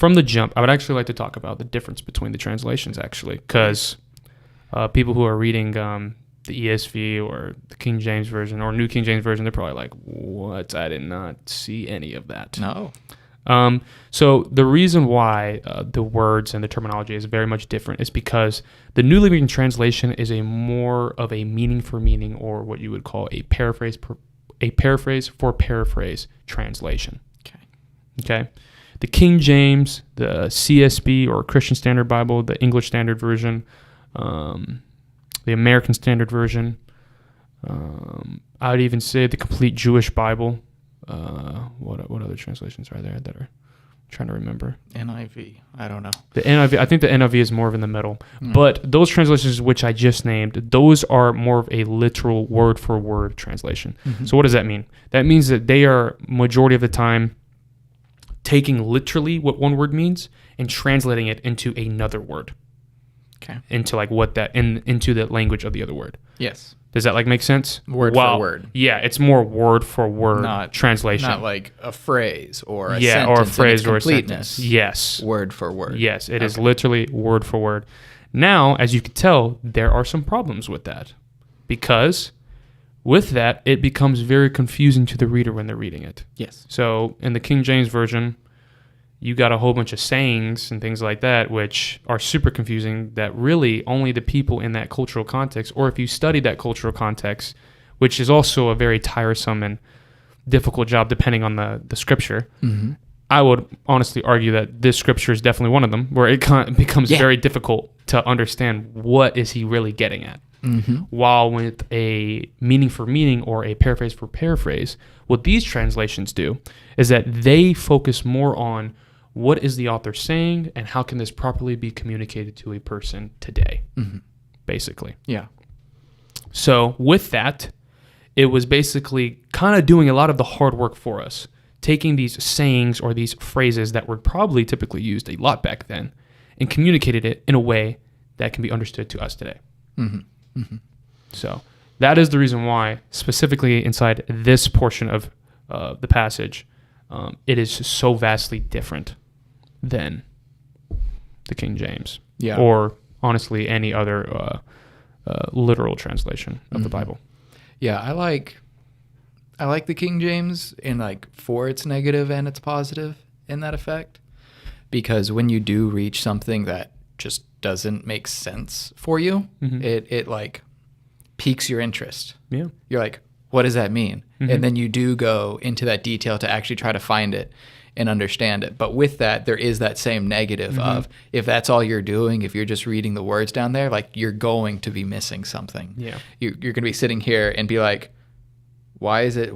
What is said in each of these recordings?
from the jump, I would actually like to talk about the difference between the translations, actually, because people who are reading the ESV or the King James Version or New King James Version, they're probably like, what? I did not see any of that. No. So the reason why the words and the terminology is very much different is because the New Living Translation is a more of a meaning for meaning, or what you would call a paraphrase for paraphrase translation. Okay. The King James, the CSB or Christian Standard Bible, the English Standard Version, the American Standard Version, I would even say the Complete Jewish Bible. What other translations are there that are I'm trying to remember? NIV. I don't know. The NIV. I think the NIV is more of in the middle. But those translations which I just named, those are more of a literal word for word translation. So what does that mean? That means that they are majority of the time taking literally what one word means and translating it into another word. Okay. Into like what that into the language of the other word. Yes. Does that like make sense? Word for word. Yeah, it's more word for word translation. Not like a phrase or a sentence. Or a phrase or a completeness. sentence. Yes. Word for word. Yes, it is literally word for word. Now, as you can tell, there are some problems with that. Because with that, it becomes very confusing to the reader when they're reading it. Yes. So in the King James Version, you got a whole bunch of sayings and things like that, which are super confusing, that really only the people in that cultural context, or if you study that cultural context, which is also a very tiresome and difficult job depending on the scripture, I would honestly argue that this scripture is definitely one of them, where it becomes very difficult to understand what is he really getting at. While with a meaning for meaning or a paraphrase for paraphrase, what these translations do is that they focus more on what is the author saying and how can this properly be communicated to a person today, basically. Yeah. So with that, it was basically kind of doing a lot of the hard work for us, taking these sayings or these phrases that were probably typically used a lot back then and communicated it in a way that can be understood to us today. So that is the reason why, specifically inside this portion of the passage, it is so vastly different than the King James, or honestly any other literal translation of the Bible. Yeah, I like the King James in like for its negative and its positive in that effect, because when you do reach something that just doesn't make sense for you, it like piques your interest. Yeah, you're like, what does that mean? And then you do go into that detail to actually try to find it and understand it. But with that, there is that same negative of, if that's all you're doing, if you're just reading the words down there, like you're going to be missing something. Yeah, you're going to be sitting here and be like, why is it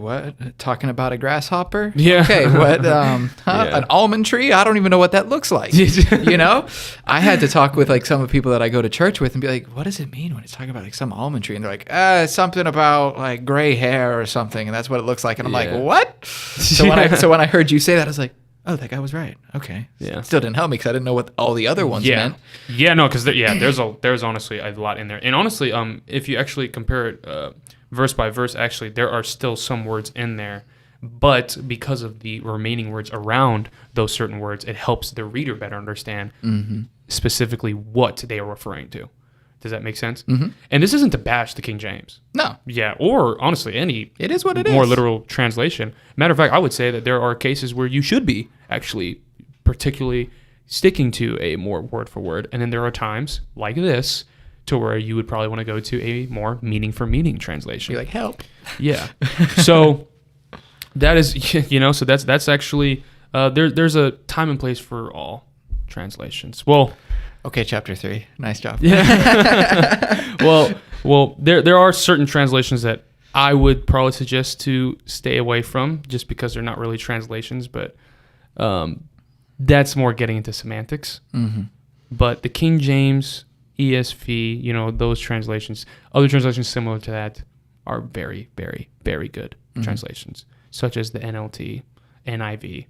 talking about a grasshopper? Yeah. Okay. What? An almond tree? I don't even know what that looks like. You know, I had to talk with like some of the people that I go to church with and be like, what does it mean when it's talking about like some almond tree? And they're like, something about like gray hair or something, and that's what it looks like. And I'm like, what? So when I heard you say that, I was like, oh, that guy was right. Okay. Yeah. Still didn't help me because I didn't know what all the other ones meant. Yeah. No, because there's honestly a lot in there, and honestly, if you actually compare it. Verse by verse, actually, there are still some words in there, but because of the remaining words around those certain words, it helps the reader better understand specifically what they are referring to. Does that make sense? And this isn't to bash the King James. No. Yeah, or honestly, any it is what it more is. literal translation. Matter of fact, I would say that there are cases where you should be actually particularly sticking to a more word for word, and then there are times like this to where you would probably want to go to a more meaning for meaning translation. You're like, help. Yeah. So that is, so that's actually, there's a time and place for all translations. Well. Okay, chapter 3. Nice job. Yeah. Well, there are certain translations that I would probably suggest to stay away from just because they're not really translations, but that's more getting into semantics. But the King James, ESV, those translations, other translations similar to that are very, very, very good translations, such as the NLT, NIV.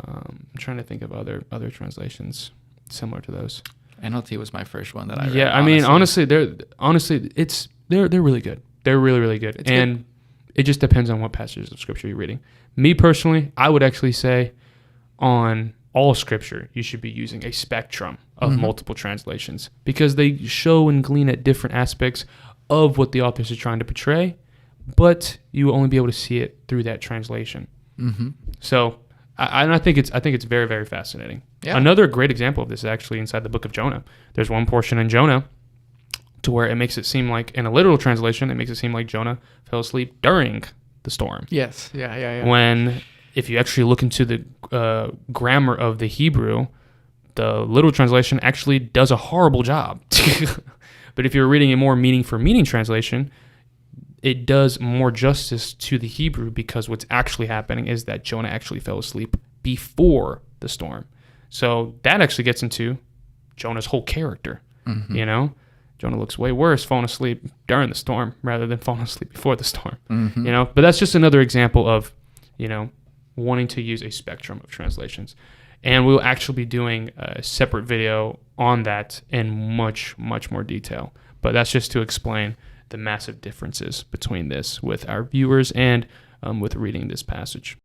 I'm trying to think of other translations similar to those. NLT was my first one that I read. Yeah, I mean, honestly, they're really good. They're really, really good. It's and it just depends on what passages of scripture you're reading. Me personally, I would actually say on all scripture, you should be using a spectrum of multiple translations, because they show and glean at different aspects of what the authors are trying to portray, but you will only be able to see it through that translation. So I think it's very, very fascinating. Yeah. Another great example of this is actually inside the book of Jonah. There's one portion in Jonah to where it makes it seem like, in a literal translation, it makes it seem like Jonah fell asleep during the storm. Yes. Yeah. When, if you actually look into the grammar of the Hebrew, the literal translation actually does a horrible job. But if you're reading a more meaning for meaning translation, it does more justice to the Hebrew, because what's actually happening is that Jonah actually fell asleep before the storm. So that actually gets into Jonah's whole character. You know, Jonah looks way worse falling asleep during the storm rather than falling asleep before the storm. You know, but that's just another example of, you know, wanting to use a spectrum of translations. And we'll actually be doing a separate video on that in much, much more detail. But that's just to explain the massive differences between this with our viewers and with reading this passage.